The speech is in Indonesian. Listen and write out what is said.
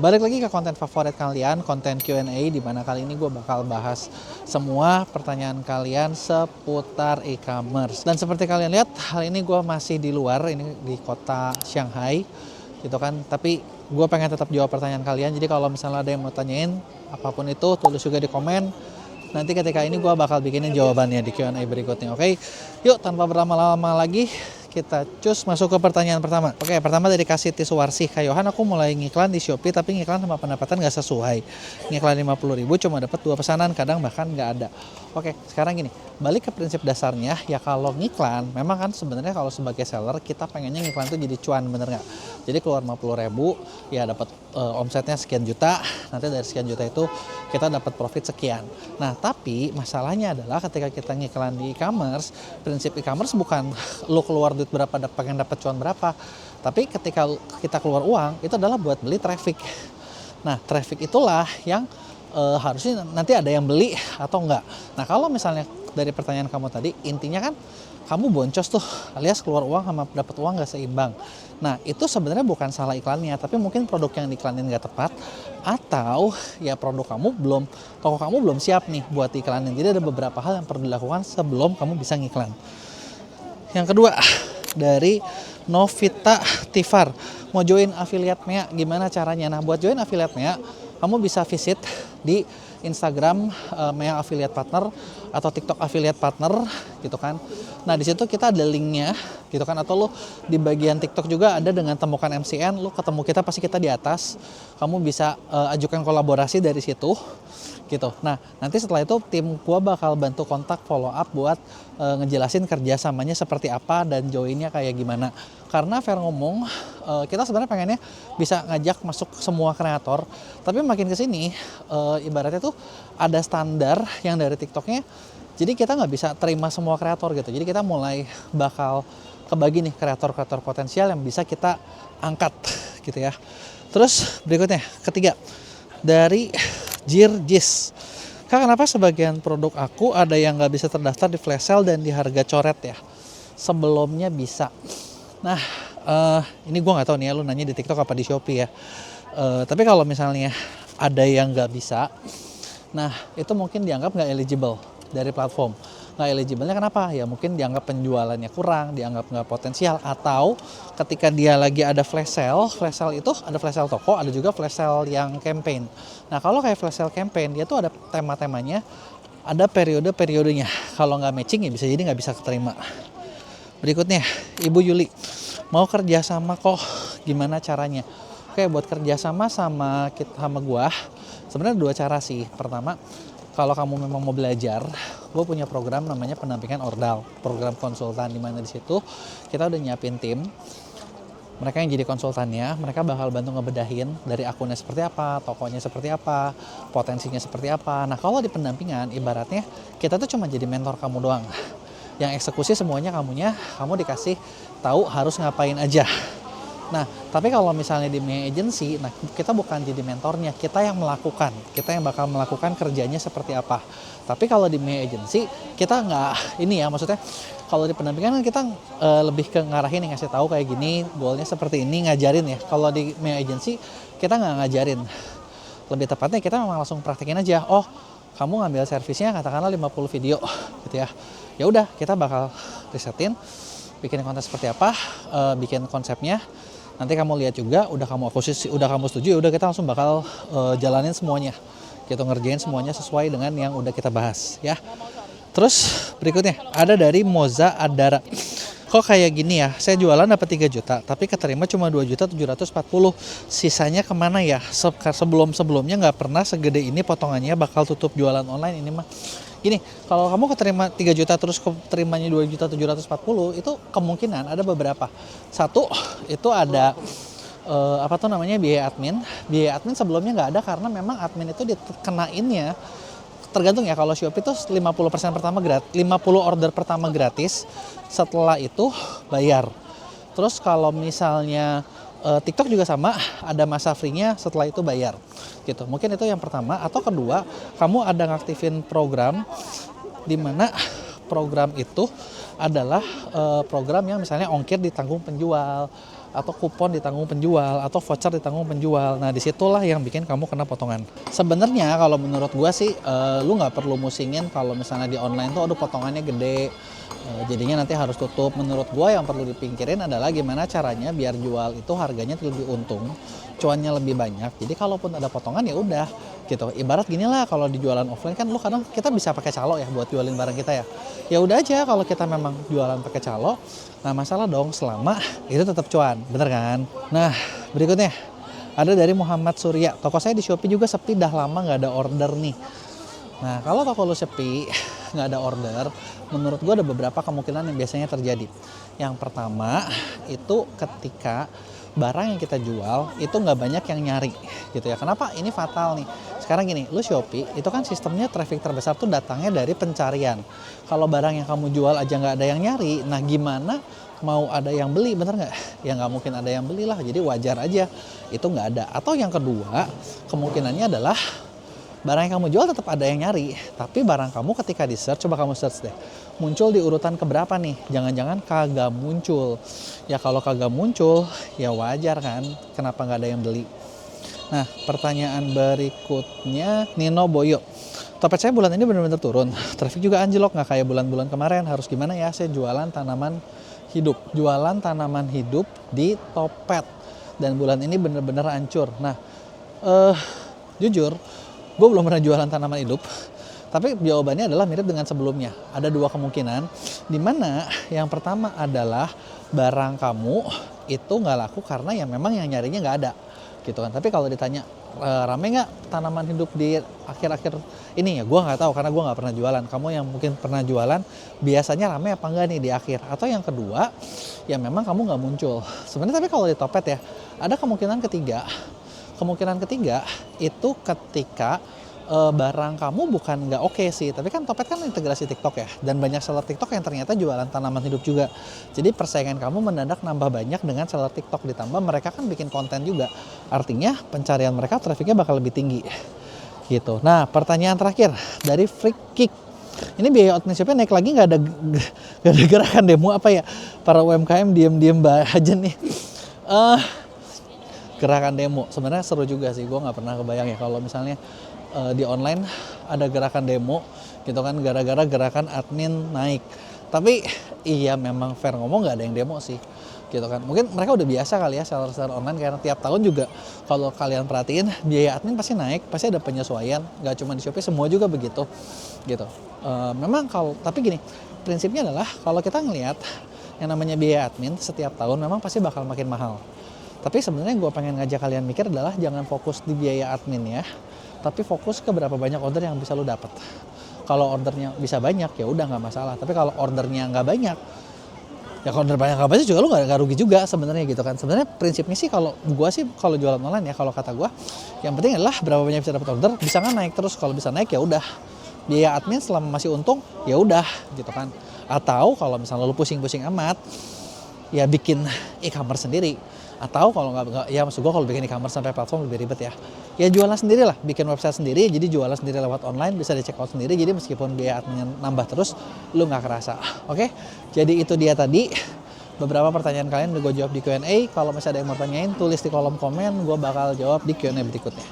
Balik lagi ke konten favorit kalian, konten Q&A, di mana kali ini gue bakal bahas semua pertanyaan kalian seputar e-commerce. Dan seperti kalian lihat, hal ini gue masih di luar, ini di kota Shanghai gitu kan. Tapi gue pengen tetap jawab pertanyaan kalian, jadi kalau misalnya ada yang mau tanyain apapun itu, tulis juga di komen. Nanti ketika ini gue bakal bikinin jawabannya di Q&A berikutnya, oke? Yuk, tanpa berlama-lama lagi, kita cus masuk ke pertanyaan pertama. Oke, pertama dari Kasiti Suwarsih. Kak Yohan, aku mulai ngiklan di Shopee tapi ngiklan sama pendapatan nggak sesuai. Ngiklan 50.000 cuma dapat 2 pesanan, kadang bahkan nggak ada. Oke, sekarang gini, balik ke prinsip dasarnya ya, kalau ngiklan memang kan sebenarnya kalau sebagai seller kita pengennya ngiklan itu jadi cuan, bener nggak? Jadi keluar 50.000 ya dapat omsetnya sekian juta, nanti dari sekian juta itu kita dapat profit sekian. Nah, tapi masalahnya adalah ketika kita ngiklan di e-commerce, prinsip e-commerce bukan lo keluar duit berapa pengen dapat cuan berapa, tapi ketika kita keluar uang itu adalah buat beli traffic. Nah, traffic itulah yang harusnya nanti ada yang beli atau enggak. Nah, kalau misalnya dari pertanyaan kamu tadi, intinya kan kamu boncos tuh, alias keluar uang sama dapat uang nggak seimbang. Nah, itu sebenarnya bukan salah iklannya, tapi mungkin produk yang diiklanin nggak tepat, atau ya produk kamu belum, toko kamu belum siap nih buat iklanin. Jadi ada beberapa hal yang perlu dilakukan sebelum kamu bisa ngiklan. Yang kedua, dari Novita Tifar, mau join affiliate Mea, gimana caranya? Nah, buat join affiliate Mea, kamu bisa visit di Instagram Mea Affiliate Partner atau TikTok Affiliate Partner gitu kan. Nah, di situ kita ada linknya gitu kan, atau lo di bagian TikTok juga ada dengan temukan MCN, lo ketemu kita pasti kita di atas. Kamu bisa ajukan kolaborasi dari situ gitu. Nah, nanti setelah itu tim gua bakal bantu kontak follow up buat ngejelasin kerjasamanya seperti apa dan joinnya kayak gimana. Karena fair ngomong, kita sebenarnya pengennya bisa ngajak masuk semua kreator, tapi makin kesini ibaratnya tuh ada standar yang dari TikToknya, jadi kita nggak bisa terima semua kreator gitu. Jadi kita mulai bakal kebagi nih kreator-kreator potensial yang bisa kita angkat gitu ya. Terus berikutnya, ketiga, dari Jirjis. Kak, kenapa sebagian produk aku ada yang nggak bisa terdaftar di flash sale dan di harga coret ya? Sebelumnya bisa. Nah, ini gue nggak tahu nih ya, lu nanya di TikTok apa di Shopee ya. Tapi kalau misalnya ada yang nggak bisa, nah itu mungkin dianggap nggak eligible dari platform. Nggak eligible-nya kenapa? Ya mungkin dianggap penjualannya kurang, dianggap nggak potensial, atau ketika dia lagi ada flash sale itu ada flash sale toko, ada juga flash sale yang campaign. Nah, kalau kayak flash sale campaign, dia tuh ada tema-temanya, ada periode-periodenya. Kalau nggak matching ya bisa jadi nggak bisa keterima. Berikutnya, Ibu Yuli, mau kerja sama kok, gimana caranya? Oke, buat kerja sama gua, sebenarnya dua cara sih. Pertama, kalau kamu memang mau belajar, gue punya program namanya pendampingan ordal, program konsultan, di mana di situ kita udah nyiapin tim. Mereka yang jadi konsultannya, mereka bakal bantu ngebedahin dari akunnya seperti apa, tokonya seperti apa, potensinya seperti apa. Nah, kalau di pendampingan, ibaratnya kita tuh cuma jadi mentor kamu doang. Yang eksekusi semuanya kamu dikasih tahu harus ngapain aja. Nah, tapi kalau misalnya di Mea Agency, nah kita bukan jadi mentornya, kita yang melakukan, kita yang bakal melakukan kerjanya seperti apa. Tapi kalau di Mea Agency, kita nggak, ini ya maksudnya, kalau di pendampingan kita lebih ke ngarahin, yang ngasih tahu kayak gini, goalnya seperti ini, ngajarin ya. Kalau di Mea Agency, kita nggak ngajarin. Lebih tepatnya kita memang langsung praktekin aja. Oh, kamu ngambil servisnya katakanlah 50 video gitu ya. Ya udah, kita bakal risetin, bikin konten seperti apa, bikin konsepnya. Nanti kamu lihat juga, udah kamu setuju, ya udah kita langsung bakal jalanin semuanya. Gitu, ngerjain semuanya sesuai dengan yang udah kita bahas ya. Terus berikutnya ada dari Moza Adara. Kok kayak gini ya, saya jualan dapat 3 juta, tapi keterima cuma 2.740. Sisanya kemana ya? Sebelumnya nggak pernah segede ini potongannya, bakal tutup jualan online ini mah. Gini, kalau kamu keterima 3 juta terus keterimanya 2.740, itu kemungkinan ada beberapa. Satu, itu ada biaya admin. Biaya admin sebelumnya nggak ada karena memang admin itu dikenainnya tergantung ya. Kalau Shopee itu 50% pertama gratis, 50 order pertama gratis, setelah itu bayar. Terus kalau misalnya TikTok juga sama, ada masa free-nya, setelah itu bayar gitu. Mungkin itu yang pertama. Atau kedua, kamu ada ngaktifin program di mana program itu adalah program yang misalnya ongkir ditanggung penjual, atau kupon ditanggung penjual, atau voucher ditanggung penjual. Nah, disitulah yang bikin kamu kena potongan. Sebenarnya kalau menurut gua sih, lu nggak perlu musingin kalau misalnya di online tuh, aduh potongannya gede, jadinya nanti harus tutup. Menurut gua yang perlu dipikirin adalah gimana caranya biar jual itu harganya lebih untung, cuannya lebih banyak. Jadi kalaupun ada potongan ya udah gitu. Ibarat gini lah, kalau di jualan offline kan lu kadang kita bisa pakai calo ya buat jualin barang kita ya. Ya udah aja kalau kita memang jualan pakai calo, nah masalah dong selama itu tetap cuan, bener kan? Nah, berikutnya ada dari Muhammad Surya. Toko saya di Shopee juga sepi, dah lama nggak ada order nih. Nah, kalau toko lu sepi, nggak ada order, menurut gue ada beberapa kemungkinan yang biasanya terjadi. Yang pertama, itu ketika barang yang kita jual itu nggak banyak yang nyari gitu ya. Kenapa ini fatal nih? Sekarang gini, lu Shopee itu kan sistemnya traffic terbesar tuh datangnya dari pencarian. Kalau barang yang kamu jual aja nggak ada yang nyari, nah gimana mau ada yang beli, bener nggak? Ya nggak mungkin ada yang beli lah, jadi wajar aja itu nggak ada. Atau yang kedua, kemungkinannya adalah barang yang kamu jual tetap ada yang nyari, tapi barang kamu ketika di search, coba kamu search deh, muncul di urutan keberapa nih? Jangan-jangan kagak muncul. Ya kalau kagak muncul, ya wajar kan, kenapa nggak ada yang beli. Nah, pertanyaan berikutnya Nino Boyo. Topet saya bulan ini benar-benar turun, traffic juga anjlok, nggak kayak bulan-bulan kemarin. Harus gimana ya? Saya jualan tanaman hidup di Topet, dan bulan ini benar-benar hancur. Nah, jujur, gue belum pernah jualan tanaman hidup, tapi jawabannya adalah mirip dengan sebelumnya. Ada dua kemungkinan, dimana yang pertama adalah barang kamu itu nggak laku karena yang memang yang nyarinya nggak ada, gitu kan. Tapi kalau ditanya rame nggak tanaman hidup di akhir-akhir ini, ya gue nggak tahu karena gue nggak pernah jualan. Kamu yang mungkin pernah jualan, biasanya rame apa enggak nih di akhir? Atau yang kedua, ya memang kamu nggak muncul. Sebenarnya tapi kalau di Topet ya, ada kemungkinan ketiga. Kemungkinan ketiga itu ketika barang kamu bukan nggak oke sih, tapi kan Topet kan integrasi TikTok ya, dan banyak seller TikTok yang ternyata jualan tanaman hidup juga. Jadi persaingan kamu mendadak nambah banyak dengan seller TikTok, ditambah mereka kan bikin konten juga, artinya pencarian mereka trafficnya bakal lebih tinggi gitu. Nah, pertanyaan terakhir dari Freak Kick. Ini biaya admin naik lagi, nggak ada gerakan demo apa ya? Para UMKM diem-diem aja nih. Gerakan demo sebenarnya seru juga sih, gue nggak pernah kebayang ya kalau misalnya di online ada gerakan demo gitu kan, gara-gara gerakan admin naik. Tapi iya memang fair ngomong nggak ada yang demo sih gitu kan. Mungkin mereka udah biasa kali ya seller-seller online, karena tiap tahun juga kalau kalian perhatiin biaya admin pasti naik, pasti ada penyesuaian, nggak cuma di Shopee, semua juga begitu gitu. Memang kalau, tapi gini, prinsipnya adalah kalau kita ngelihat yang namanya biaya admin setiap tahun memang pasti bakal makin mahal. Tapi sebenarnya gue pengen ngajak kalian mikir adalah jangan fokus di biaya admin ya, tapi fokus ke berapa banyak order yang bisa lo dapat. Kalau ordernya bisa banyak ya udah nggak masalah. Tapi kalau ordernya nggak banyak, ya kalau order banyak nggak banyak juga lo nggak rugi juga sebenarnya gitu kan. Sebenarnya prinsipnya sih kalau gue sih, kalau jualan online ya, kalau kata gue, yang penting adalah berapa banyak bisa dapat order, bisa nggak naik terus. Kalau bisa naik ya udah, biaya admin selama masih untung ya udah gitu kan. Atau kalau misalnya lo pusing-pusing amat, ya bikin e-commerce sendiri. Atau kalau nggak, ya maksud gue kalau bikin e-commerce sampai platform lebih ribet ya. Ya jualan sendiri lah, bikin website sendiri, jadi jualan sendiri lewat online, bisa di check out sendiri, jadi meskipun biaya admin nambah terus, lu nggak kerasa. Oke, jadi itu dia tadi beberapa pertanyaan kalian udah gue jawab di Q&A. Kalau masih ada yang mau tanyain, tulis di kolom komen, gue bakal jawab di Q&A berikutnya.